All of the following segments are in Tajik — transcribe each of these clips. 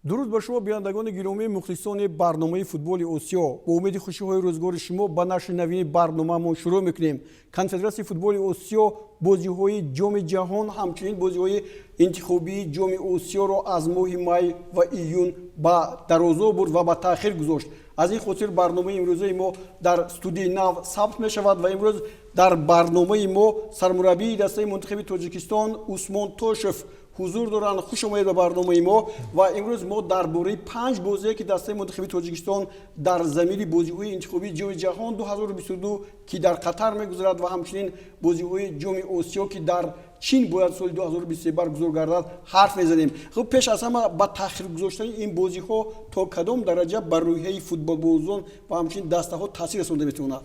дуруд ба шумо бинандагони гиромии мухлисони барномаи футболи осиё бо умеди хушиҳои рӯзгори шумо ба нашри навини барномаамон шурӯъ мекунем. Конфедератсияи футболи осиё бозиҳои ҷоми ҷаҳон ҳамчунин бозиҳои интихобии ҷоми осиёро аз моҳи май ва июн ба дарозо бурд ва ба таъхир гузошт. аз ин хотир барномаи имрӯзаи мо дар студияи нав сабт мешавад ва имрӯз дар барномаи мо сармураббии дастаи мунтахаби тоҷикистон Усмон Тошев ҳузур доранд. хуш омадед ба барномаи мо ва имрӯз мо дар бораи 5 бозие ки дастаи мунтахаби тоҷикистон дар замини бозиҳои интихобии ҷоми ҷаҳон 2022 ки дар Қатар мегузарад ва ҳамчунин бозиҳои ҷоми осиё ки дар чин бояд соли 2023 баргузор гардад ҳарф мезанем. хуб пеш аз ҳама ба таъхир гузоштани ин бозиҳо то кадом дараҷа бар рӯҳияи футболбозон ва ҳамчунин дастаҳо таъсир расонда метавонад?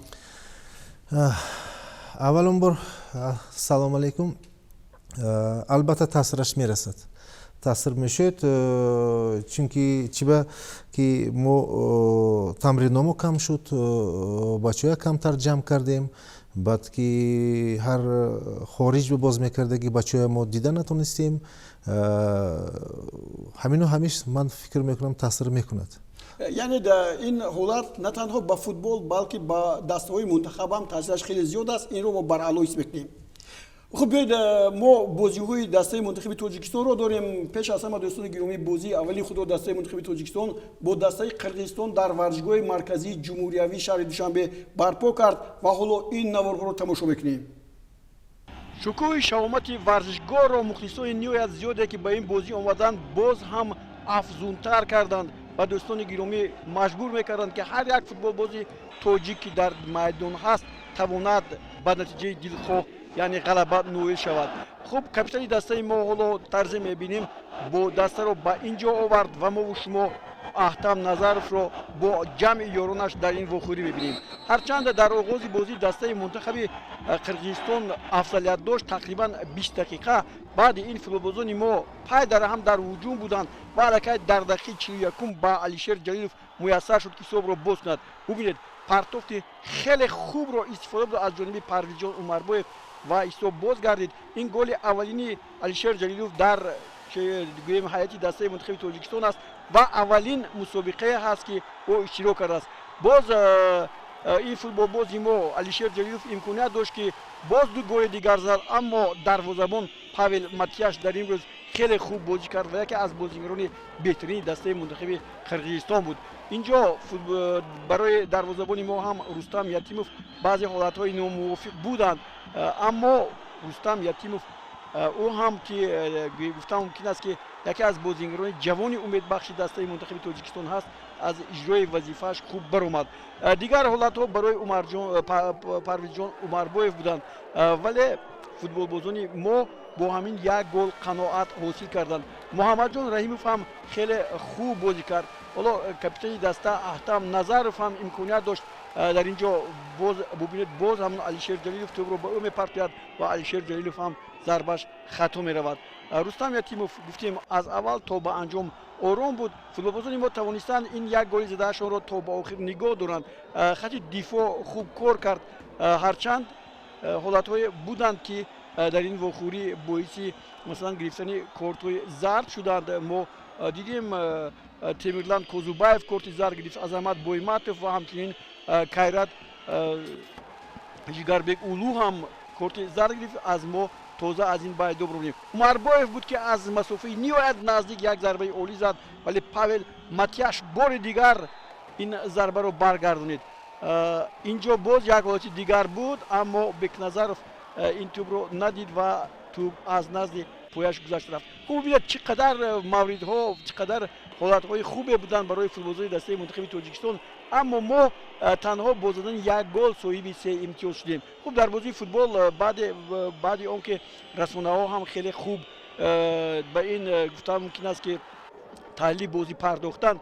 аввалон бор салому алайкум. албатта таъсираш мерасад, таъсир мешуд, чунки чиба ки мо тамринномо кам шуд, бачаҳоя камтар ҷамъ кардем, баъд ки ҳар хориҷ боз мекардаги бачаҳоя мо дида натонистем. ҳамину ҳамиш ман фикр мекунам таъсир мекунад. яъне ин ҳолат на танҳо ба футбол балки ба дастаҳои мунтахаб ҳам таъсираш хеле зиёд аст. инро мо баръало ҳис мекунем. خب بیاید ما بازی‌های دسته منتخب تاجیکستان رو داریم. پیش از همه دوستان گرامی بازی اولی خود دسته منتخب تاجیکستان با دسته قرقیزستان در ورزشگاه مرکزی جمهوریوی شهر دوشنبه برپا کرد و حالا این نوارها رو تماشا می‌کنیم. شکوه شهامت ورزشگاه را مخلصان نیویت زیاده که به این بازی آمدند باز هم افزونتر کردند و دوستان گرامی مجبور می‌کردند که هر یک فوتبال بازی تاجیکی در میدان هست تواند به نتیجه دلخواه یعنی غلبت نویل شود. خب کاپیتانی دسته ما حالا طرز میبینیم با دسته رو به اینجا آورد و ما و شما احتم نظرف رو با جمع یارانش در این وخوری میبینیم. هرچند در آغاز بازی دسته منتخب قرقیزستان افضلیت داشت تقریبا 20 دقیقه. بعد این فوتبالبازان ما پای در هم در هجوم بودند و الکی در دقیقه 41 با علیشیر جلیلوف میسر شد که صبح رو باز کند. ببینید پرتافت خیلی خوب رو استفاده بود از جانب پرویز جان عمربایف و ایستو باز گردید. این گل اولینی علیشیر جلیلوف در گویم حیاتی دسته منتخب تاجیکستان است و اولین مسابقه هست که او اشتراک کرده است. باز این فوتبال بازی ما علیشیر جلیلوف امکانیت داشت که باز دو گل دیگر زد، اما دروازه‌بان پاول ماتیاش در این روز خیلی خوب بازی کرد و یکی از بازیگران بهترین دسته منتخب قرقیزستان بود. اینجا برای دروازه‌بان ما هم رستم یتیموف بعضی حالت‌های ناموافق بودند، اما رستم یتیموف او هم که گفتم ممکن است که یکی از بازیگران جوانی امیدبخش دسته منتخب تاجیکستان هست، از اجرای وظیفه‌اش خوب برآمد. دیگر حالت‌ها برای پرویز جان عمربایف بودند، ولی فوتبالبازان ما با همین یک گل قناعت حاصل کردند. محمد جان رحیموف هم خیلی خوب بازی کرد. حالا کاپیتان دسته احتم نظرف هم امکانیت داشت در اینجا باز ببینید باز هم علیشیر جلیلوف توپ رو به او میپرتید و علیشیر جلیلوف هم ضربش خطا میرود. رستم یتیموف گفتیم از اول تا به انجام آرام بود. فوتبالبازان ما توانستند این یک گل زدهشان را تا به آخر نگاه دارند. خط دفاع خوب کار کرد، هرچند حالت‌های بودند که در این وخوری باعثی مثلا گرفتن کارت‌های زرد شدند. ما دیدیم تیمورلند کوزوبایف کارت زرد گرفت، عظمت بویماتوف و همچنین کایرات جیگربک اولو هم کارت زرد گرفت. از ما تازه از این باید ببینیم. عمربایف بود که از مسافه نهایت نزدیک یک ضربه اولی زد، ولی پاول ماتیاش بار دیگر این ضربه رو برگردونید. اینجا باز یک حالت دیگر بود، اما بکنظرف این توپ رو ندید و توپ از نزد پایش گذشت رفت. خوب ببینید چقدر موردها چقدر حالت‌های خوبی بودن برای فوتبالبازان دسته منتخب تاجیکستان، اما ما تنها با زدن یک گل صاحب 3 امتیاز شدیم. خوب در بازی فوتبال بعد آنکه رسانه‌ها هم خیلی خوب به این گفتم ممکن است که تحلیل بازی پرداختن،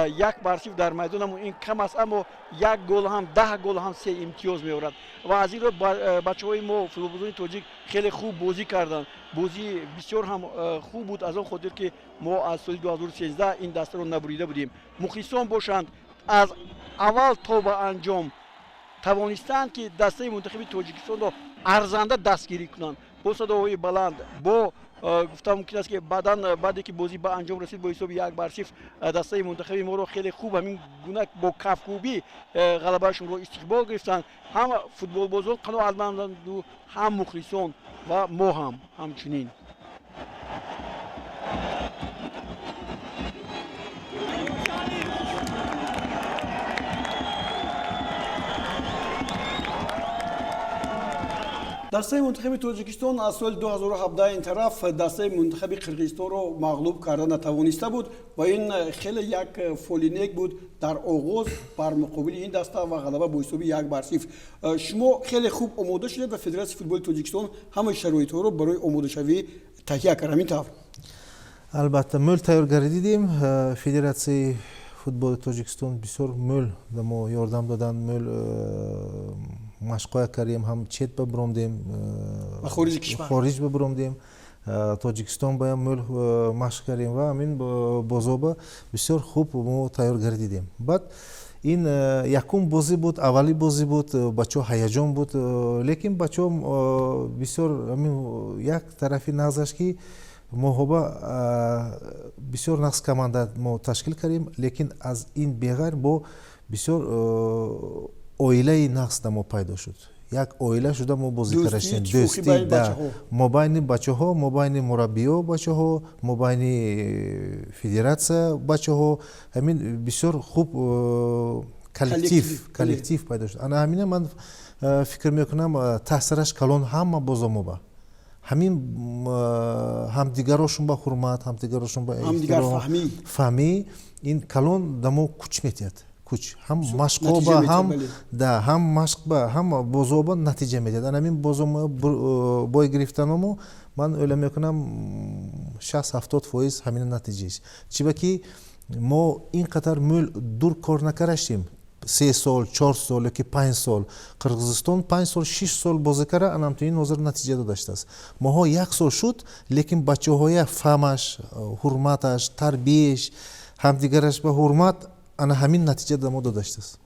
یک بر صفر در میدان هم این کم است، اما یک گل هم 10 گل هم 3 امتیاز می‌آورد و از این رو بچه‌های ما فوتبالبازان تاجیک خیلی خوب بازی کردند. بازی بسیار هم خوب بود، از آن خاطر که ما از سال 2013 این دسته رو نبریده بودیم. مخلصان باشند از اول تا به انجام توانستند که دسته منتخب تاجیکستان رو ارزنده دستگیری کنند با صداهای بلند، با گفتم ممکن است که بعداً بعدی که بازی به انجام رسید با حساب 1-0 دسته منتخبی ما رو خیلی خوب همین گونه با کفکوبی غلبهشون رو استقبال گرفتن. هم فوتبال بازان قناعتمندند و هم مخلصان و ما هم همچنین. دسته منتخب تاجیکستان از سال 2017 این طرف دسته منتخب قرقیزستان رو مغلوب کردن نتوانسته بود و این خیلی یک فولینک بود در آغاز بر مقابل این دسته و غلبه با حساب 1-0. شما خیلی خوب آماده شدید و فدراسیون فوتبال تاجیکستان همه شرایط ها رو برای آماده شوی تهیه کرد. همین طور البته مول تیارگاری دیدیم. فدراسیون فوتبال تاجیکستان بسیار مول دمو یاردم دادن. مول مشقای کردیم، هم چیت ببروندیم خارج ببروندیم. تاجیکستان باید مول مشق کردیم و همین بازوبه بسیار خوب ما تیارگاری دیدیم. بعد این یکم بازی بود، اولی بازی بود، بچه ها هیجان بود، لیکن بچه ها بسیار همین یک طرفی نگذشت که محبه بسیار نقص کمانده ما تشکیل کردیم، لیکن از این بغیر با بسیار اویله نقص ما پیدا شد. یک اویله شده ما بازی کردیم، دوستی در مابین بچه ها، مابین مربی ها بچه ها، مابین فدراسیون بچه ها، همین بسیار خوب کلکتیو پیدا شد. انا همینه من فکر میکنم تاثیرش کلان هم بازم با همین همدیگرشون با حرمت، همدیگرشون با احترام فهمی این کلان دمو کوچ میتید. کوچ هم مشق با هم ده هم مشق با هم بازوبا نتیجه میدید. انا همین بازوم بای گرفتنمو من اول میکنم 60-70% همین نتیجه است. چی که ما اینقدر مول دور کار نکردیم. 3 سال 4 سال که 5 سال قرقیزستان 5 سال 6 سال بازی کرده، انم تو این نظر نتیجه داشته است. ماها 1 سال شد، لیکن بچه‌های فهمش، حرمتش، تربیتش، همدیگرش به حرمت، انا همین نتیجه دادم داشته است.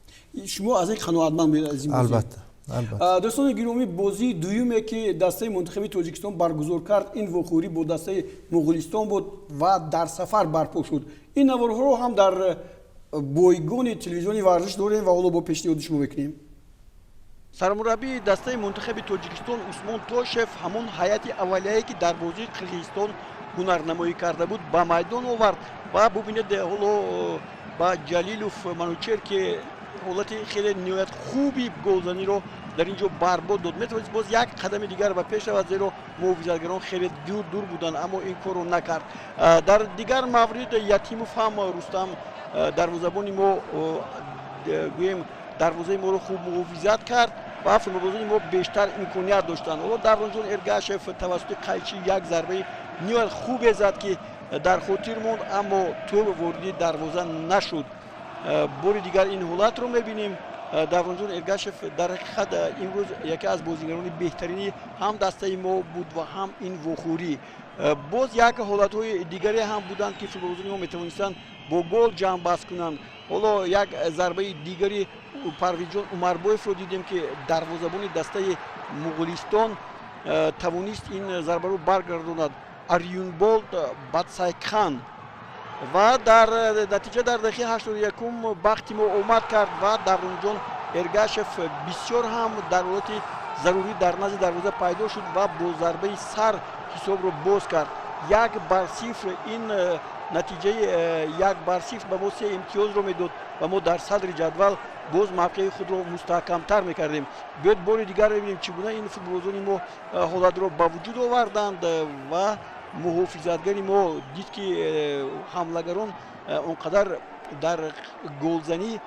شما از این قناعتمند بودید از این بازی؟ البته. دوستان گرامی، بازی دویمی که دسته منتخب تاجیکستان برگزار کرد این وخوری با دسته مغولستان بود و در سفر برپا شد. این نوارها رو هم در بایگان تلویزیونی ورزش داریم و حالا با پیشنهاد شما بکنیم. سرمربی دسته منتخب تاجیکستان عثمان توشف همون هیئت اولیه‌ای که در بازی قرقیزستان هنرنمایی کرده بود با میدان آورد و ببینید حالا با جلیلوف منوچر که حالت خیلی نهایت خوبی گلزنی رو در اینجا برباد داد. میتونست باز یک قدم دیگر و پیش رود، زیرا محافظتگران خیلی دور بودن اما این کارو نکرد. در دیگر مورد یتیموف هم رستم دروازه‌بان ما گویم دروازه ما رو خوب محافظت کرد و فوتبالبازان ما بیشتر امکانیت داشتن. حالا در اونجا ارگاشف توسط قیچی یک ضربه نهایت خوب زد که در خاطر موند اما توپ وارد دروازه نشد. بار دیگر این حالت رو می‌بینیم. در اونجا ارگاشف در حقیقت امروز یکی از بازیگران بهترینی هم دسته ما بود و هم این وخوری. باز یک حالت‌های دیگری هم بودند که فوتبالبازان ما می‌توانستند با گل جمع بست کنند. حالا یک ضربه دیگری پرویز جان عمربایف رو دیدیم که دروازه‌بان دسته مغولستان توانست این ضربه رو برگرداند. اریونبولد بادسایخان و در نتیجه در دقیقه 81 وقتی ما اومد کرد و در اونجا ارگاشف بسیار هم در حالت ضروری در نزد دروازه پیدا شد و با ضربه سر حساب رو باز کرد. 1-0 این نتیجه 1-0 به ما 3 امتیاز رو میداد و ما در صدر جدول باز موقع خود رو مستحکم‌تر میکردیم. بیاید بار دیگر ببینیم چگونه این فوتبالبازان ما حالت رو به وجود آوردند و محافظتگری ما دید که حمله‌گران اونقدر در گلزنی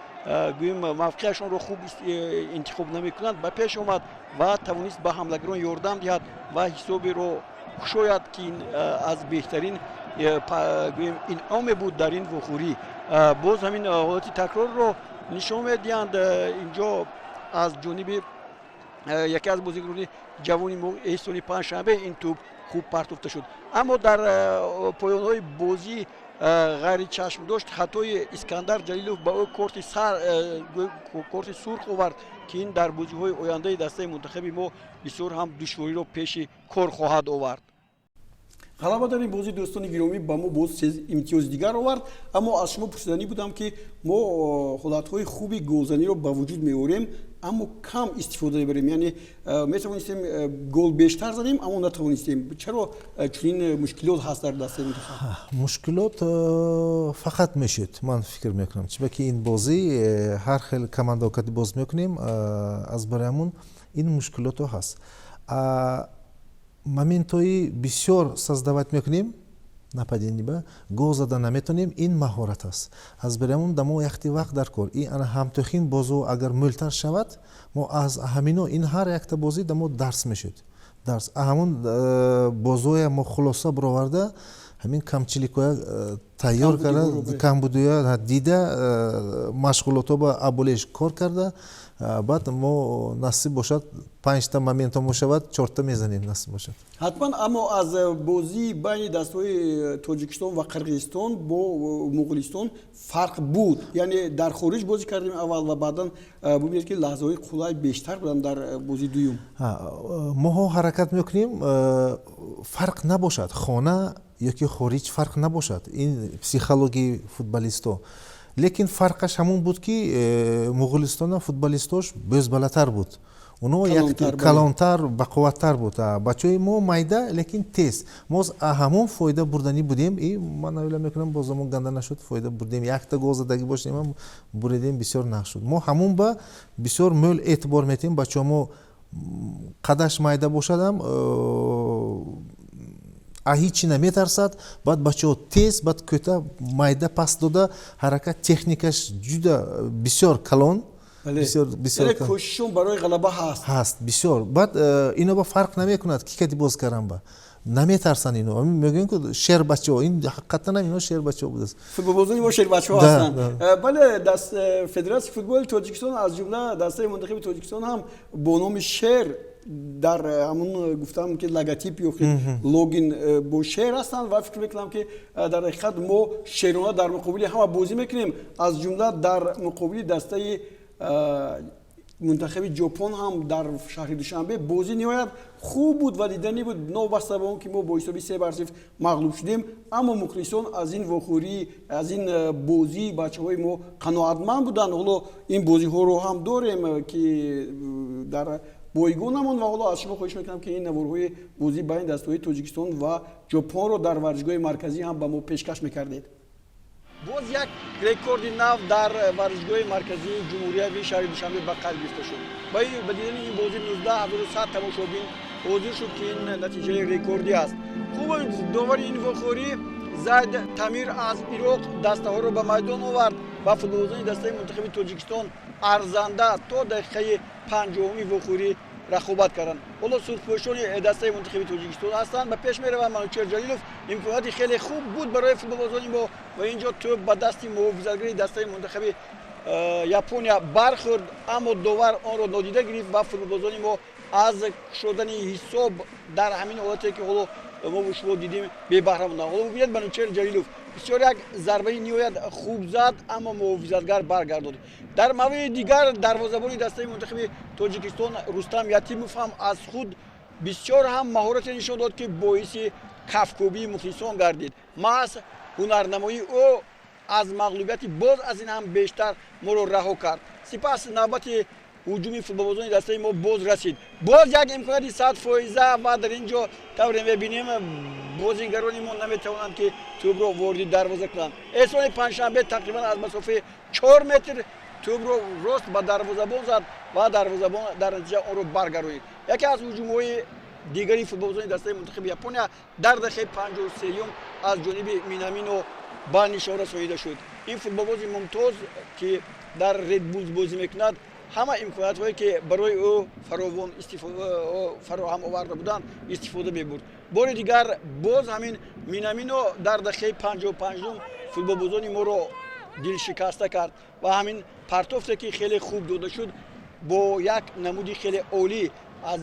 گویم موقعشون رو خوب انتخاب نمیکنند. به پیش اومد و توانست به حمله‌گران یاردم دهد و حساب رو شاید که از بهترین انعام بود در این وخوری. باز همین حالت تکرار رو نشون میدهند. اینجا از جانب یکی از بازیگران جوانی ما احسانی پنجشنبه این توپ خوب پرتافته شد، اما در پایان‌های بازی غیر چشم داشت خطای اسکندر جلیلوف با او کارت سرخ آورد که این در بازی‌های آینده دسته منتخب ما بسیار هم دشواری رو پیش کار خواهد آورد. غلبه داریم بازی دوستان گرامی با ما باز امتیاز دیگر آورد اما از شما پرسیدنی بودم که ما حالت‌های خوبی گلزنی رو به وجود می‌آوریم اما کم استفاده می‌بریم یعنی می‌توانستیم گل بیشتر زنیم اما نتوانستیم چرا چنین مشکلات هست در دسته منتخب مشکلات فقط میشد من فکر میکنم چون که این بازی هر خیلی کماندا وقتی باز میکنیم از برامون این مشکلات هست моментҳои бисёр создавать мекунем нападение ба гол зада наметонем ин маҳорат аст аз берамон дамо яхти вақт дар кор ин ана ҳамтохин бозо агар мӯлтар шавад мо аз ҳамино ин ҳар якта бозӣ дамо дарс мешуд дарс ҳамон бозоя мо хулоса бироварда ҳамин камчиликоя тайёр карда камбудоя дида машғулотҳо ба аболеш кор карда بعد ما نصیب باشد 5 تا момент ها شود 4 تا میزنیم نصیب باشد حتما اما از بازی بین دسته‌های تاجیکستان و قرقیزستان با مغولستان فرق بود یعنی در خارج بازی کردیم اول و بعدا ببینید که لحظه‌های خلای بیشتر بودن در بازی دوم ما حرکت میکنیم فرق نباشد خانه یا که خارج فرق نباشد این پسیخولوژی فوتبالیست‌ها лекин фарқаш ҳамун буд ки муғулистона футболистош бӯзбалатар буд уно калонтар бақувваттар буд бачаҳои мо майда лекин тез мо ҳамон фоида бурданӣ будем и ман навила мекунам бозамон ганда нашуд фоида бурдем якта гол задагӣ бошем ҳам буредем бисёр нақ шуд мо ҳамон ба бисёр мӯл эътибор метем бачаҳо мо қадаш майда бошадам ҳичи наметарсад баъд бачаҳо тез баъд кӯта майда пас дода ҳаракат техникаш ҷуда бисёр калон кӯшишон барои ғалаба ҳаст бисёр баъд ино ба фарқ намекунад ки кади боз кардан ба наметарсан ино мегӯем ки шер бачаҳо ин ҳақиқатан ино шер бачаҳо будааст футболбозони мо шер бачаҳо ҳастанд бале даст федератсияи футболи тоҷикистон аз ҷумла дастаи мунтахаби тоҷикистон ҳам бо номи шер дар ҳамун гуфтам ки логотип ё логин бо шер ҳастанд ва фикр мекунам ки дар ҳақиқат мо шерона дар муқобили ҳама бозӣ мекунем аз ҷумла дар муқобили дастаи منتخب ژاپن هم در شهر دوشنبه بازی نهایت خوب بود و دیدنی بود نوبسته به اون که ما با حساب 3-0 مغلوب شدیم اما مخلصان از این واخوری از این بازی بچه‌های ما قناعتمند بودن حالا این بازی ها رو هم داریم که در بایگانمون و حالا از شما خواهش میکنم که این نوارهای بازی بین دسته‌های تاجیکستان و ژاپن رو در ورزشگاه مرکزی هم به ما پیشکش میکردید باز یک رکورد نو در ورزشگاه مرکزی جمهوری شهر دوشنبه به قلب گرفته شد. با دیدن این بازی 19100 تماشاچی حاضر شد که این نتیجه رکوردی است. خوب داور این وخوری زید تمیر از عراق دسته ها رو به میدان آورد و فوتبالبازان دسته منتخب تاجیکستان ارزنده تا دقیقه 50 وخوری رقابت کردند. حالا سرخپوشان دسته منتخب تاجیکستان هستند. به پیش میروند منوچهر جلیلوف امکانات خیلی خوب بود برای فوتبالبازان ما و اینجا توپ به دست محافظتگری دسته منتخب ژاپنیا برخورد اما داور آن را نادیده گرفت و فوتبالبازان ما از شدن حساب در همین حالتی که حالا ما با شما دیدیم بی بهره موندن. حالا ببینید منوچهر جلیلوف بسیار یک ضربه نهایت خوب زد اما محافظتگر برگرداند. در مورد دیگر دروازه‌بان دسته منتخب تاجیکستان رستم یتیموف هم از خود بسیار هم مهارت نشان داد که باعث کفکوبی مخلصان گردید. محض هنرنمایی او از مغلوبیت باز از این هم بیشتر ما را رها کرد. سپس نوبت هجومی فوتبالبازان دسته ما باز رسید. باز یک امکانات 100% و در اینجا طور می‌بینیم بازیگران ما نمی‌توانند که توپ را وارد دروازه کنند. احسان پنجشنبه تقریبا از مسافه 4 متر توپ را راست به دروازه‌بان زد و دروازه‌بان در نتیجه آن را برگرداند. یکی از هجوم‌های دیگری فوتبالبازان دسته منتخب ژاپنیا در دقیقه 53 از جانب مینامینو با نشانه رسانیده شد. این فوتبالباز ممتاز که در ردبول بازی میکند همه امکاناتی که برای او فراهم آورده بودند استفاده می‌برد. بار دیگر باز همین مینامینو در دقیقه 55 فوتبالبازان ما را دل شکسته کرد و همین پرتافتی که خیلی خوب داده شد با یک نمودی خیلی عالی از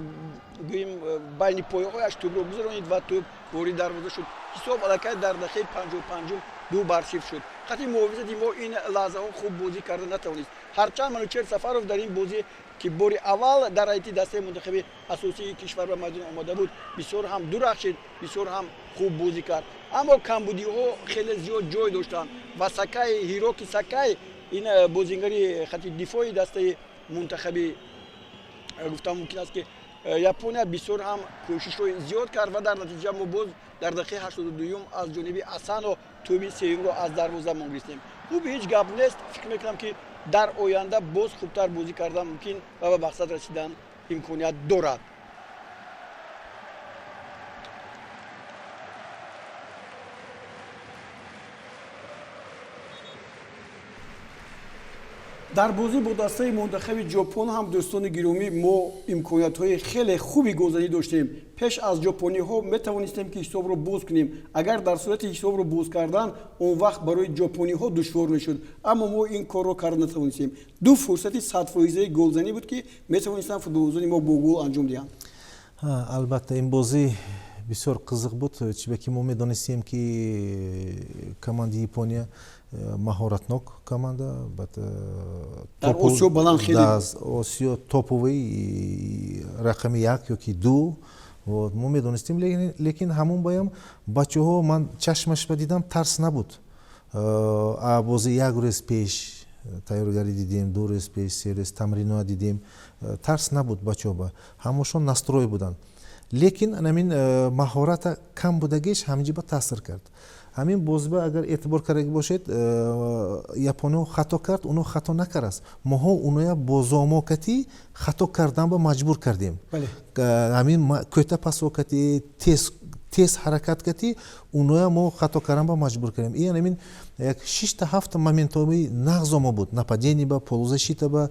بین پایه‌هایش توپ را گذرانید و توپ وارد دروازه شد. حساب الکی در دقیقه 55 2-0 شد. خطی محافظت ما این لحظه خوب بازی کرده نتوانست. ҳарчанд Манучер Сафаров дар ин бозӣ ки бори аввал дар ҳайати дастаи мунтахаби асосии кишвар ба майдон омода буд, бисёр ҳам дурахшид, бисёр ҳам хуб бозӣ кард. Аммо камбудиҳо хеле зиёд ҷой доштанд ва Сакай, Ҳироки Сакай, ин бозингари хати дифои дастаи мунтахаби гуфтам мумкин аст ки Япония бисёр ҳам кӯшишҳои зиёд кард ва дар натиҷа мо боз дар дақиқаи 82 аз ҷониби Асано тӯби сеюмро аз дарвоза мо гирифтем. Хуб ҳеҷ гап нест, фикр мекунам ки дар оянда боз хубтар бозӣ кардан мумкин ва ба мақсад расидан имконият дорад. дар бозӣ бо дастаи мунтахаби ҷопон ҳам дӯстони гиромӣ мо имкониятҳои хеле хуби голзанӣ доштем. пеш аз ҷопониҳо метавонистем ки ҳисобро боз кунем. Агар дар сурати ҳисобро боз кардан он вақт барои ҷопониҳо душвор мешуд, аммо мо ин корро карда натавонистем. Ду фурсати 100% голзанӣ буд ки метавонистанд футболбозони мо бо гол анҷом диҳанд. албатта ин бозӣ бисёр қызиқ буд, чиба ки мо медонистем ки командаи Япония маҳоратнок команда, дар Осиё баланд хеле Осиё топовый рақами 1 ёки 2 мо медонистем, лекин ҳамон боям бачаҳо ман чашмаш ба дидам тарс набуд. Бозӣ 1 рӯз пеш тайёргарӣ дидем, 2 рӯз пеш, 3 рӯз тамриноа дидем, тарс набуд бачаҳо, ҳамошон настрой буданд. Лекин ҳамин маҳората кам будагиш ҳамиҷиба таъсир кард. ҳамин бозиба агар эътибор карда бошед, япониҳо хато кард, оно хато накардаст. моҳо уноя бо зомокатӣ хато кардан ба маҷбур кардем. ҳамин кӯта пасокатӣ, тез ҳаракат катӣ, уноя мо хато кардан ба маҷбур кардем. ин ҳамин 6-7 моментҳои нағзомо буд, нападение ба, полузащита ба,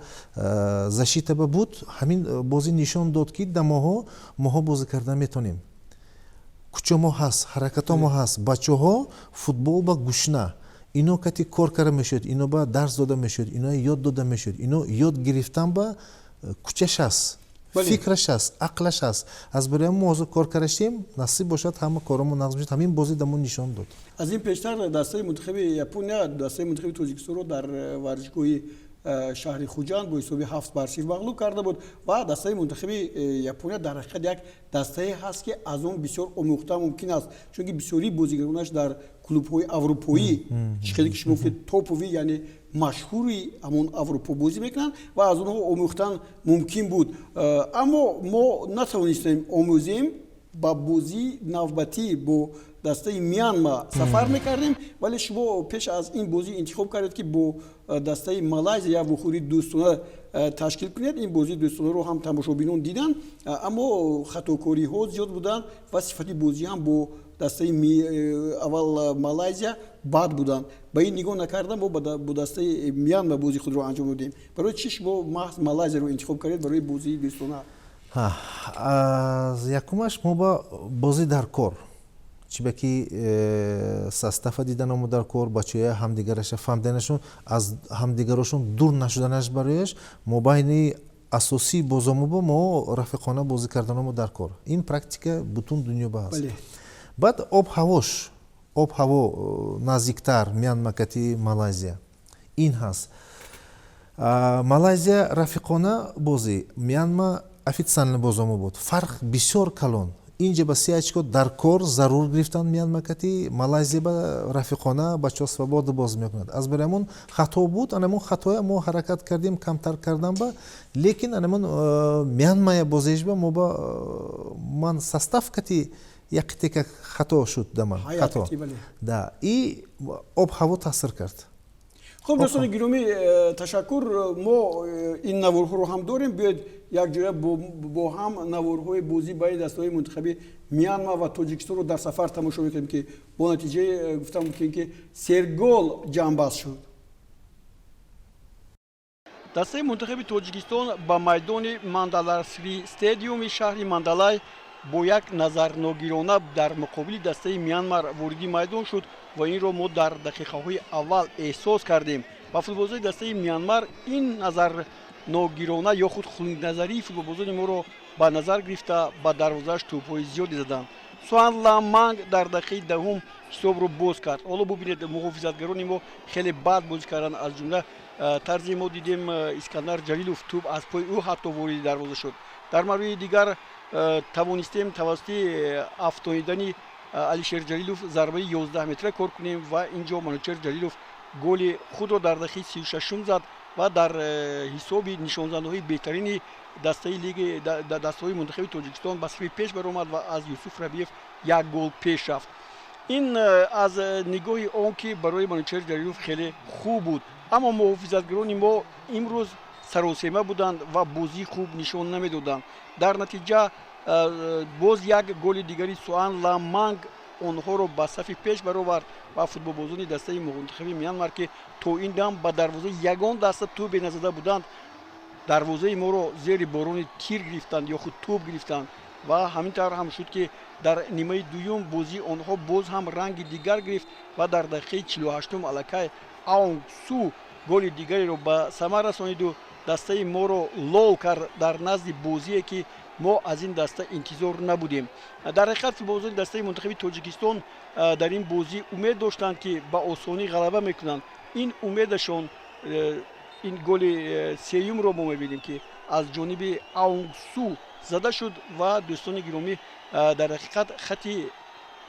защита ба буд. ҳамин бозӣ нишон дод ки да моҳо бозӣ кардан метонем. кучамо ҳаст, ҳаракатомо ҳаст. бачаҳо футбол ба гушна, ино кати кор карда мешуд, ино ба дарс дода мешуд, ино ёд дода мешуд, ино ёд гирифтан ба кучаш аст, фикраш аст, ақлаш аст. аз барои мо ҳозир кор кардаштем, насиб бошад ҳама корамо нағз мешуд. ҳамин бозӣ дамон нишон дод. аз ин пештар дастаи мунтахаби Япония, дастаи мунтахаби Тоҷикистонро дар варзишгоҳи шаҳри Хуҷанд бо ҳисоби 7-0 мағлуб карда буд ва дастаи мунтахаби Япония дар ҳақиқат як дастае ҳаст ки аз он бисёр омӯхта мумкин аст, чунки бисёри бозигаронаш дар клубҳои аврупоӣ хеле ки шумо гуфтед топовӣ, яъне машҳури ҳамон Аврупо бозӣ мекунанд ва аз онҳо омӯхтан мумкин буд. Аммо мо натавонистем омӯзем. ба бозӣ навбатӣ бо дастаи Мянма сафар мекардем, вале шумо пеш аз ин бозӣ интихоб кардед ки бо дастаи Малайзия вухӯри дӯстона ташкил кунед. ин бозии дӯстонаро ҳам тамошобинон диданд, аммо хатокориҳо зиёд буданд ва сифати бозӣ ҳам бо дастаи аввал Малайзия бад буданд. ба ин нигоҳ накарда мо бо дастаи Мянма бозии худро анҷом додем. барои чӣ шумо маҳз Малайзияро интихоб кардед барои бозии дӯстона? якумаш мо ба бозӣ дар кор, чиба ки состава диданамо дар кор, бачаҳоя ҳамдигараша фаҳмиданашон, аз ҳамдигарошон дур нашуданаш барояш мо байни асосии бозомо ба мо рафиқона бозӣ карданомо дар кор. ин практика бутун дунёба ҳаст. баъд об ҳаво наздиктар Мянмакати Малайзия ин ҳаст. Малайзия рафиқона бозӣ, Мянма официальный бозомо буд. Фарқ бисёр калон. инҷа ба 3 очко дар кор зарур гирифтан Мянмакати, Малайзия ба рафиқона бачаҳо свобода бозӣ мекунад. аз барои ҳамон хато буд, анамон хатоя мо ҳаракат кардем камтар кардан ба, лекин анамон Мянмая бозеш ба мо ба ман состав кати яқитека хато шуд да ман. Хато. Да, и об ҳаво таъсир кард. خب دوستان گرامی تشکر. ما این نوارها رو هم داریم. بیاید یک جوره با هم نوارهای بازی بین دسته‌های منتخبی میانمار و تاجیکستان رو در سفر تماشا می‌کنیم که با نتیجه گفتم که 3 گل جانباز شد. دسته منتخب تاجیکستان با میدان ماندالارسری استادیوم شهر ماندالای با یک نظرناگیرانه در مقابل دسته میانمار وارد میدان شد و این را ما در دقیقه‌های اول احساس کردیم. با فوتبال‌بازی دسته میانمار این نظرناگیرانه یا خود خودنظری فوتبال‌بازان ما را به نظر گرفته با دروازه‌اش توپ‌های زیادی زدند. سوان لامانگ در دقیقه دهم حساب را باز کرد. حالا ببینید محافظتگران ما خیلی بد بازی کردند، از جمله тарзи мо дидем Искандар Ҷалилов туб аз пои ӯ ҳатто вориди дарвоза шуд. дар марҳилаи дигар тавонистем тавассути афтонидани Алишер Ҷалилов зарбаи 11 метра кор кунем ва инҷо Манучер Ҷалилов голи худро дар дақиқаи 36 зад ва дар ҳисоби нишонзандаҳои беҳтарини дастаи лиги дастаҳои мунтахаби Тоҷикистон ба сифри пеш баромад ва аз Юсуф Рабиев як гол пеш рафт. ин аз нигоҳи он ки барои Манучер Ҷалилов хеле хуб буд, аммо муҳофизатгарони мо имрӯз саросема буданд ва бозии хуб нишон намедоданд. дар натиҷа боз як голи дигари Суан Ламанг онҳоро ба сафи пеш баровард ва футболбозони дастаи мунтахаби Мянмар ки то ин дам ба дарвозаи ягон даста тӯбе назада буданд, дарвозаи моро зери борони тир гирифтанд ё худ тӯб гирифтанд ва ҳамин тавр ҳам шуд ки дар нимаи дуюм бозии онҳо боз ҳам ранги дигар гирифт ва дар дақиқаи 48 аллакай Аунг Су голи дигареро ба самар расониду дастаи моро лол кард дар назди бозие ки мо аз ин даста интизор набудем. дар ҳақиқат футболбозони дастаи мунтахаби Тоҷикистон дар ин бозӣ умед доштанд ки ба осонӣ ғалаба мекунанд. ин умедашон ин голи сеюмро мо мебинем ки аз ҷониби Аунг Су зада шуд ва дӯстони гиромӣ дар ҳақиқат хати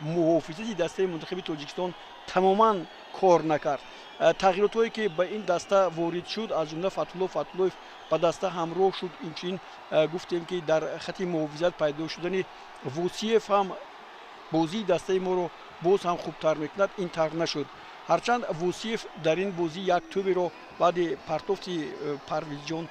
муҳофизати дастаи мунтахаби Тоҷикистон тамоман кор накард. тағйиротҳое ки ба ин даста ворид шуд аз ҷумла Фатҳулло Фатҳуллоев ба даста ҳамроҳ шуд. инчунин гуфтем ки дар хати муҳофизат пайдо шудани Восиев ҳам бозии дастаи моро боз ҳам хубтар мекунад. ин тавр нашуд, ҳарчанд Восиев дар ин бозӣ як тӯберо баъди партофти Парвизҷон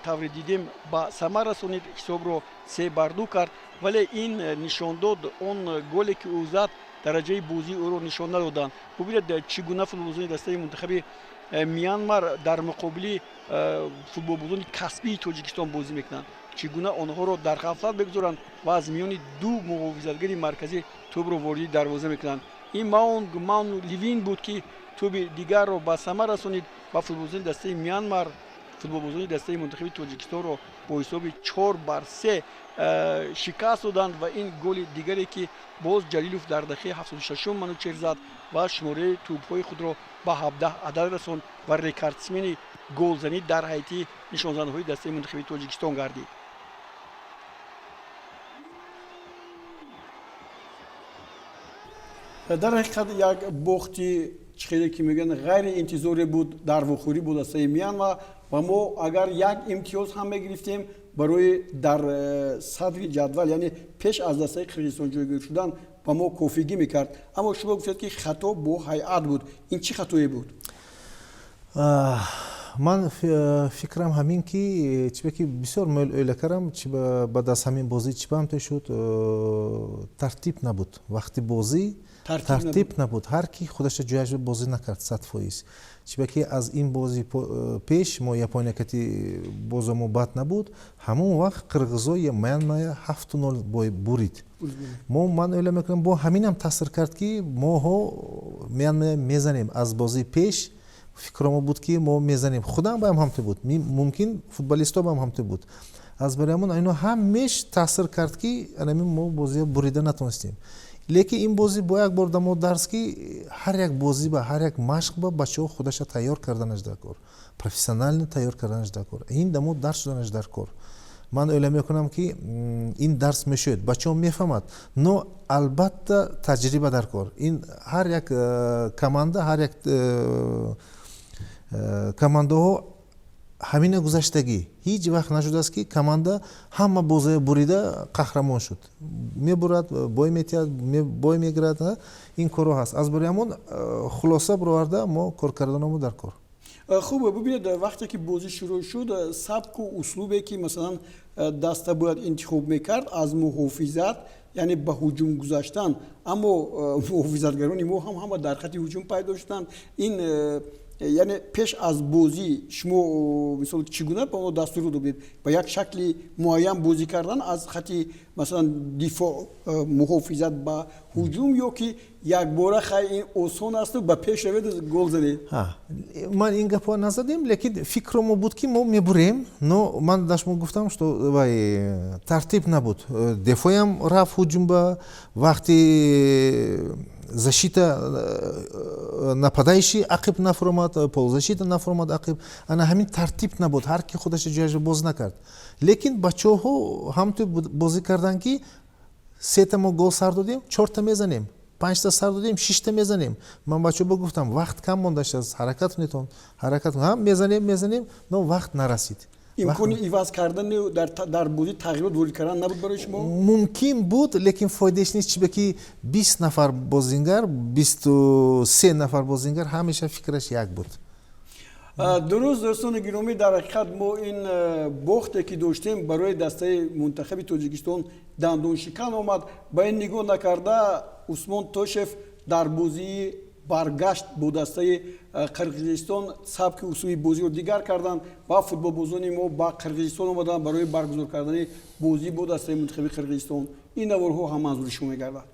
тавре дидем ба самар расонид, ҳисобро 3-2 кард, вале ин нишон дод он голе ки ӯ зад дараҷаи бозии ӯро нишон надоданд. бубинед чӣ гуна футболбозони дастаи мунтахаби Мянмар дар муқобили футболбозони касбии Тоҷикистон бозӣ мекунанд, чӣ гуна онҳоро дар ғафлат мегузоранд ва аз миёни ду муҳофизатгари марказӣ тӯбро вориди дарвоза мекунанд. ин Маун Ливин буд ки тӯби дигарро ба самар расонид ва футболбозони дастаи Мянмар футболбозони дастаи мунтахаби Тоҷикистонро бо ҳисоби 4-3 шикаст доданд ва ин голи дигаре ки боз Ҷалилов дар дақиқаи 76 Манучер зад ва шумораи тӯбҳои худро ба 17 адад расонд ва рекордсмени голзанӣ дар ҳайати нишонзандаҳои дастаи мунтахаби Тоҷикистон гардид. дар ҳақиқат як бохти чиқеде ки мегӯянд ғайриинтизоре буд, дар вохӯрӣ буд дастаи Мянмар ва мо агар як имтиёз ҳам мегирифтем барои дар садри ҷадвал, яъне пеш аз дастаи Қирғизистон ҷойгир шудан ба мо кофигӣ мекард. аммо шумо гуфтед ки хато бо ҳайат буд. ин чӣ хатое буд? ман фикрам ҳамин ки чиба ки бисёр о'yla кардам ба даст ҳамин бозӣ чӣ бам пеш шуд, тартиб набуд. вақти бозӣ тартиб набуд. ҳар ки худаша ҷояш бозӣ накард 100%. чиба ки аз ин бозӣ пеш мо япониякати бозомо бад набуд, ҳамон вақт қирғизо Мянмар 7-0 бурид. ман о'yla мекунам бо ҳаминам таъсир кард ки моҳо Мянмар мезанем. аз бозии пеш фикромо буд ки мо мезанем. худам баам ҳамтӣ буд, мумкин футболисто баам ҳамтӣ буд. аз бариамон айно ҳамеш таъсир кард ки мо бозия бурида натонистем. лекин ин бозӣ бо як бор дамо дарс ки ҳар як бозӣ ба ҳар як машқ ба бачаҳо худаша тайёр карданаш дар кор, профессионально тайёр карданаш дар кор, ин дамо дарс шуданаш дар кор. ман о'yla мекунам ки ин дарс мешуд, бачаҳо мефаҳмад, но албатта таҷриба дар кор. ин ҳар як команда, ҳар як командаҳо ҳамина гузаштагӣ ҳеҷ вақт нашудааст ки команда ҳама бозия бурида қаҳрамон шуд. мебурад, бой метиҳад, бой мегирад. ин корҳо ҳаст. аз барои ҳамон хулоса бироварда мо коркарданомо дар кор. хуб, бубинед вақте ки бозӣ шурӯъ шуд, сабку услубе ки масалан даста бояд интихоб мекард аз муҳофизат, яъне ба ҳуҷум гузаштан, аммо муҳофизатгарони мо ҳам ҳама дар хати ҳуҷум пайдо шуданд. ин яъне пеш аз бозӣ шумо мисол чӣ гуна ба оно дастур додед ба як шакли муайян бозӣ кардан аз хати масалан дифоъ, муҳофизат ба ҳуҷум, ё ки якбора хай ин осон асту ба пеш раведу гол занед? ман ин гапҳо назадем, лекин фикромо буд ки мо мебурем, но ман дар шумо гуфтам, что тартиб набуд. дефоям рафт ҳуҷум ба вақти защита нападающий ақиб нафуромад, полузащита нафуромад ақиб. Ана ҳамин тартиб набуд, ҳар ки худаш ҷойаш боз накард. Лекин бачаҳо ҳамту бозӣ кардан ки 3 мо гол сар додем, 4 мезанем, 5 сар додем, 6 мезанем. Ман бачаҳо гуфтам вақт кам мондашт, ҳаракат кунед, ҳаракат ҳам мезанем, но вақт нарасид. имкони иваз кардан дар бозӣ тағйирот ворид кардан набуд барои шумо? Мумкин буд, лекин фоидааш нест, чиба ки 20 нафар бозингар, 23 нафар бозингар ҳамеша фикраш як буд. дуруст дӯстони гиромӣ, дар ҳақиқат мо ин бохте ки доштем барои дастаи мунтахаби тоҷикистон дандоншикан омад. Ба ин нигоҳ накарда Усмон Тошев дар бозии баргашт бо дастаи қирғизистон сабки усулии бозиро дигар карданд ва футболбозони мо ба қирғизистон омаданд барои баргузор кардани бозӣ бо дастаи мунтахаби қирғизистон. Ин наворҳо ҳам манзури шумо мегардад.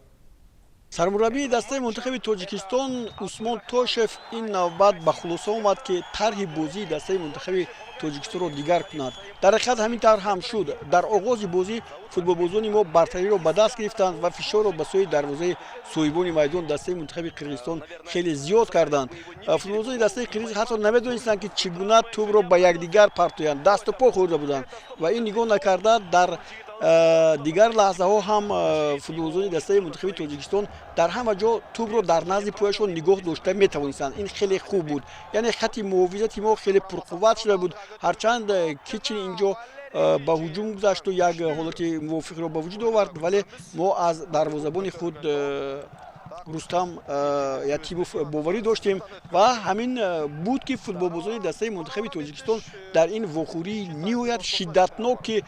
Сармураббии дастаи мунтахаби Тоҷикистон Усмон Тошев ин навбат ба хулоса омад ки тарҳи бозии дастаи мунтахаби Тоҷикистонро дигар кунад. Дар ҳақиқат ҳамин тавр ҳам шуд. Дар оғози бозӣ футболбозони мо бартариро ба даст гирифтанд ва фишорро ба сӯи дарвозаи соҳибони майдон дастаи мунтахаби Қирғизистон хеле зиёд карданд. Футболбозони дастаи қирғиз ҳатто намедонистанд ки чӣ гуна тӯбро ба якдигар партоянд, дасту по хӯрда буданд ва ин нигоҳ накарда дар дигар лаҳзаҳо ҳам футболбозони дастаи мунтахаби Тоҷикистон дар ҳама ҷо тӯбро дар назди пояшон нигоҳ дошта метавонистанд. Ин хеле хуб буд. Яъне хати муҳофизати мо хеле пурқувват шуда буд. Ҳарчанд Кичин инҷо ба ҳуҷум гузашту як ҳолати мувофиқро ба вуҷуд овард, вале мо аз дарвозабони худ Рустам Ятимов боварӣ доштем ва ҳамин буд ки футболбозони дастаи мунтахаби Тоҷикистон дар ин вохӯрии ниҳоят шиддатнок ки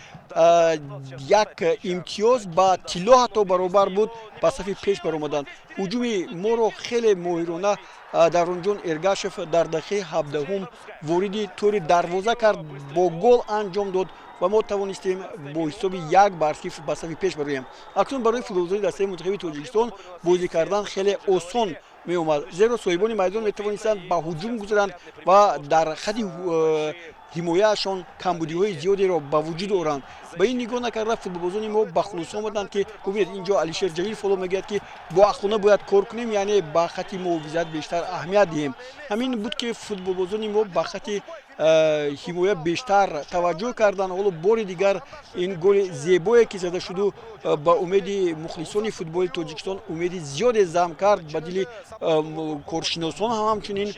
як имтиёз ба тилло ҳатто баробар буд, ба сафи пеш баромаданд. ҳуҷуми моро хеле моҳирона Дарунҷон Эргашев дар дақиқаи 17 вориди тӯри дарвоза кард, бо гол анҷом дод ва мо тавонистем бо ҳисоби 1-0 ба сафи пеш бароем. Акнун барои футболбозони дастаи мунтахаби Тоҷикистон бозӣ кардан хеле осон меомад, зеро соҳибони майдон метавонистанд ба ҳуҷум гузаранд ва дар хати ҳимояашон камбудиҳои зиёдеро ба вуҷуд оранд. Ба ин нигоҳ накарда футболбозони мо ба хулоса омаданд ки бубинед инҷо Алишер Ҷалилов ҳоло мегӯяд ки бо ақлона бояд кор кунем, яъне ба хати муҳофизат бештар аҳамият диҳем. Ҳамин буд ки футболбозони мо ба хати ҳимоя бештар таваҷҷӯҳ карданд. Ҳоло бори дигар ин голи зебое ки зада шуду ба умеди мухлисони футболи Тоҷикистон умеди зиёде зам кард ба дили коршиносон ҳам ҳамчунин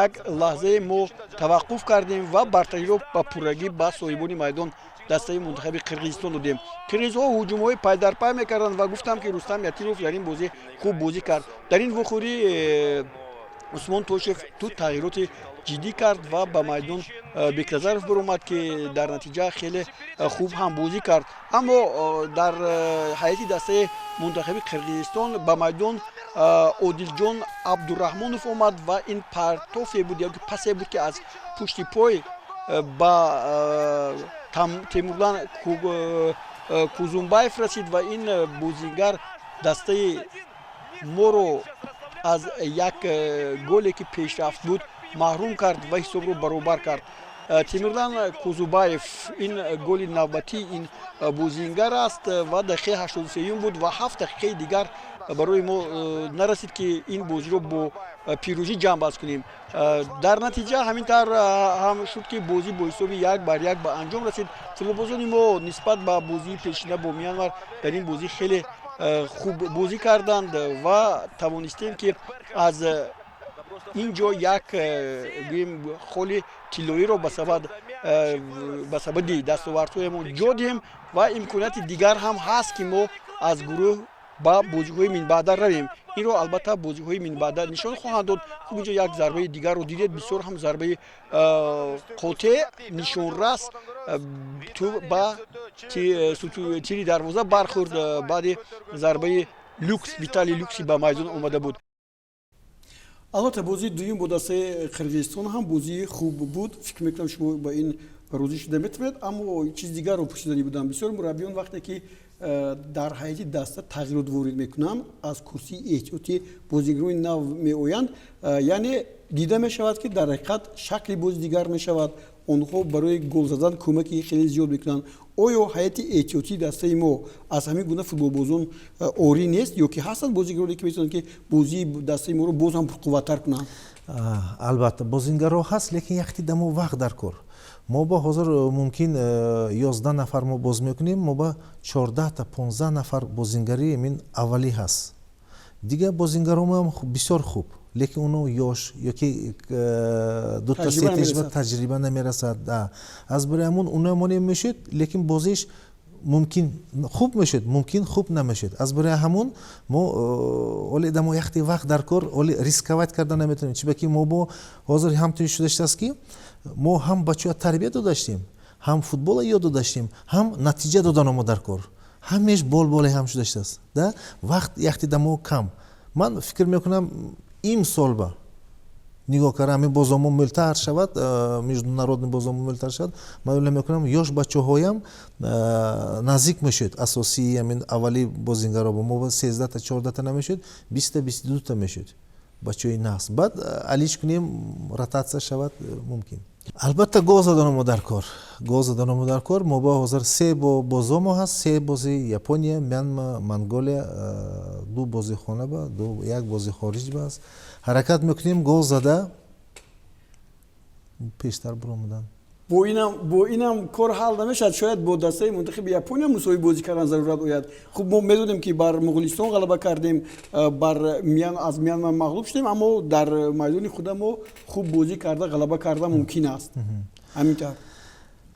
як лаҳзае мо таваққуф кардем ва бартариро ба пуррагӣ ба соҳибони майдон дастаи мунтахаби Қирғизистон додем. Қирғизҳо ҳуҷумҳои пайдарпай мекарданд ва гуфтам ки Рустам Ятимов дар ин бозӣ хуб бозӣ кард. Дар ин вохӯрӣ Усмон Тошев ту тағйироти ҷиддӣ кард ва ба майдон Бекназаров баромад ки дар натиҷа хеле хуб ҳам бозӣ кард. Аммо дар ҳайати дастаи мунтахаби Қирғизистон ба майдон Одилҷон Абдураҳмонов омад ва ин партофе буд, ёки пасе буд ки аз пушти пой ба Темурлан Кузумбаев расид ва ин бозигар дастаи моро аз як голе ки пешрафт буд маҳрум кард ва ҳисобро баробар кард. Темирлан Кузубаев ин голи навбатии ин бозингар аст ва дақиқаи 83 буд ва 7 дақиқаи дигар барои мо нарасид ки ин бозиро бо пирӯзӣ ҷамъбаст кунем. Дар натиҷа ҳамин тавр ҳам шуд ки бозӣ бо ҳисоби 1-1 ба анҷом расид. футболбозони мо нисбат ба бозии пешина бо Мянмар дар ин бозӣ хеле хуб бозӣ карданд ва тавонистем ки аз инҷо як холи тиллоиро ба сабаби дастовардҳоямон ҷо диҳем ва имконияти дигар ҳам ҳаст ки мо аз гурӯҳ ба бозиҳои минбаъда равем. инро албатта бозиҳои минбаъда нишон хоҳанд дод. хуб инҷо як зарбаи дигарро дидед, бисёр ҳам зарбаи қотеъ нишонрас ба тири дарвоза бархӯрд. баъди зарбаи люкс Виталий Люкси ба майдон омада буд. албатта бозии дуюм бо дастаи Қирғизистон ҳам бозии хуб буд. фикр мекунам шумо ба ин розӣ шуда метавонед. аммо чиз дигарро пурсидани будам. бисёр мураббиён вақте ки дар ҳайати даста тағйирот ворид мекунам, аз курсии эҳтиёти бозигарони нав меоянд, яъне дида мешавад ки дар ҳақиқат шакли бози дигар мешавад, онҳо барои гол задан кӯмаки хеле зиёд мекунанд. оё ҳайати эҳтиётии дастаи мо аз ҳамин гуна футболбозон орӣ нест ё ки ҳастанд бозигароне ки метавонанд ки бозии дастаи моро боз ҳам пурқувваттар кунанд? албатта бозингаро ҳаст, лекин якти дамо вақт дар кор. мо ба ҳозир мумкин 11 нафар мо боз мекунем, мо ба 14 15 нафар бозингари мин аввалӣ ҳаст. Дига бозингаромо ҳам бисёр хуб, лекин оно ёш ёки дута се таҷриба намерасад. аз барои ҳамун унамоне мешуд, лекин бозиш мумкин хуб мешуд, мумкин хуб намешуд. аз барои ҳамун мо оли дамо яхти вақт дар кор, оли рисковать карда наметавонем. чиба ки мо бо ҳозир ҳамтои шудааст ки мо ҳам бачаҳо тарбия додаштем, ҳам футбола ёд додаштем, ҳам натиҷа доданомо дар кор. ҳамеш бол-боле ҳам шудааст. Да вақт яхти дамо кам. ман фикр мекунам имсол ба нигоҳ кардам ҳамин бозомо мултар шавад, международный бозомо мултар шавад, ман фикр мекунам ёш бачаҳоям наздик мешуд. асосии ҳамин аввали бозингаро мо 13 14 намешуд, 20 22 мешуд бачаҳои нағз. баъд алиш кунем ротатсия шавад мумкин. албатта гол заданомо дар кор. гол заданомо дар кор. мо ба ҳозир 3 бозомо ҳаст, 3 бози Япония, Мянма, Монголия, 2 бози хона ба, 1 бози хориҷ ба аст. ҳаракат мекунем гол зада пештар биромадан. бо инам кор ҳал намешавад. шояд бо дастаи мунтахиби Япония мусови бозӣ кардан зарурат ояд. хуб мо медонем ки бар Муғулистон ғалаба кардем, бар аз Мянма мағлуб шудем, аммо дар майдони худа мо хуб бозӣ карда ғалаба карда мумкин аст. ҳамин тавр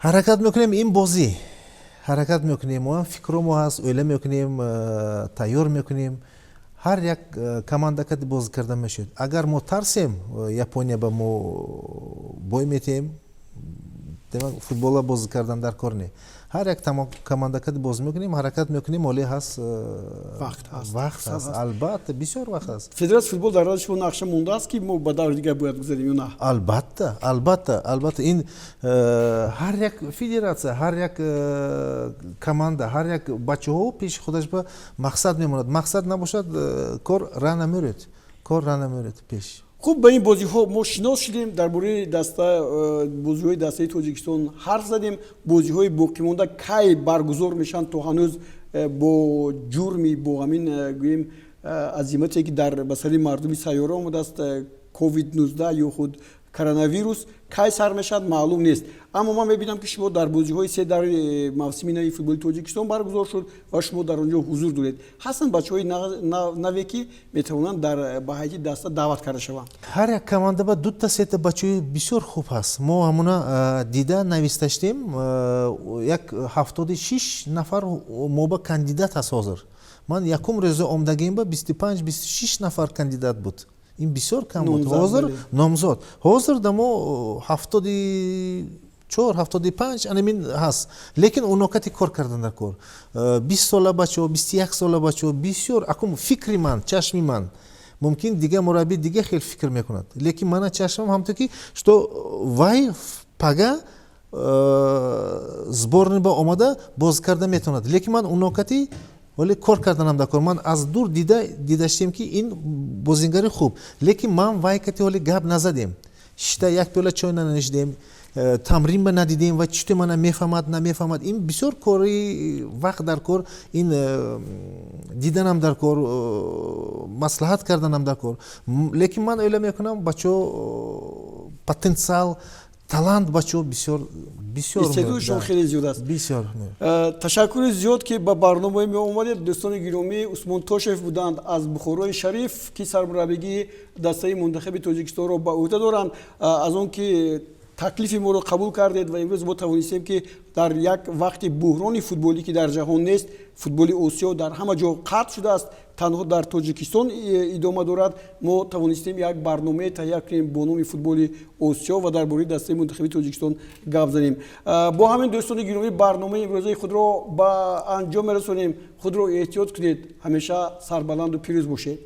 ҳаракат мекунем ин бозӣ. ҳаракат мекунем, мо фикромо ҳаст, оила мекунем, тайёр мекунем. ҳар як командака бозӣ карда мешуд. агар мо тарсем Япония ба мо бой метем, демак футбола бозӣ кардан дар кор не. ҳар як командака бозӣ мекунем, ҳаракат мекунем, оле ҳаст, вақт ҳаст. албатта бисёр вақт ҳаст. федератсияи футбол дар рази шумо нақша мондааст ки мо ба даври дигар бояд гузарем ё на? албатта ин ҳар як федератсия, ҳар як команда, ҳар як бачаҳо пеши худаш ба мақсад мемонад. мақсад набошад, кор ра намерад пеш. хуб, ба ин бозиҳо мо шинос шудем. дар бораи бозиҳои дастаи Тоҷикистон ҳарф задем. бозиҳои боқимонда кай баргузор мешаванд то ҳанӯз бо ҷурми бо ҳамин гӯем азимате ки дар ба сари мардуми сайёра омадааст, COVID-19 ё худ коронавирус, кай сар мешавад маълум нест. аммо ман мебинам ки шумо дар бозиҳои се даври мавсими нави футболи Тоҷикистон баргузор шуд ва шумо дар онҷо ҳузур доред. ҳастанд бачаҳои наве ки метавонанд ба ҳайати даста даъват карда шаванд? ҳар як команда ба дута сета бачаҳои бисёр хуб ҳаст. мо ҳамуна дида нависташтем, як 76 нафар мо ба кандидат ҳаст ҳозир. ман якум рӯза омдагим ба 25-26 нафар кандидат буд. ин бисёр кам буд. ҳозир номзод. ҳозир дамо 74-75 анамин ҳаст. лекин унокати кор кардан дар кор. 20 сола бачаҳо, 21 сола бачаҳо бисёр акум фикри ман, чашми ман. мумкин дига мураббӣ дига хел фикр мекунад. лекин мана чашмам ҳамто ки что вай пага сборни ба омада боз карда метавонад. лекин ман унокати вале кор карданам дар кор. ман аз дур дидаштем ки ин бозингари хуб, лекин ман вай кати ҳоли гап назадем. шита як пиёла чой нанӯшидем, тамрин ба надидем ва чуто мана намефаҳмад. ин бисёр кори вақт дар кор, ин диданам дар кор, маслиҳат карданам дар кор. лекин ман оила мекунам бачаҳо потенсиал, талант бачаҳо бисёр истеъдодшон хеле зиёд аст. бисёр ташаккури зиёд ки ба барномаи мо омадед. дӯстони гиромӣ, Усмон Тошев буданд аз Бухорои Шариф ки сармураббигии дастаи мунтахаби Тоҷикистонро ба ӯҳда доранд. аз он ки таклифи моро қабул кардед ва имрӯз мо тавонистем ки дар як вақти буҳрони футболӣ ки дар ҷаҳон нест, футболи Осиё дар ҳама ҷо қатъ шудааст, танҳо дар Тоҷикистон идома дорад, мо тавонистем як барномае таҳия кунем бо номи футболи Осиё ва дар бораи дастаи мунтахаби Тоҷикистон гап занем. бо ҳамин дӯстони гиромӣ барномаи имрӯзаи худро ба анҷом мерасонем. худро эҳтиёт кунед. ҳамеша сарбаланду пирӯз бошед.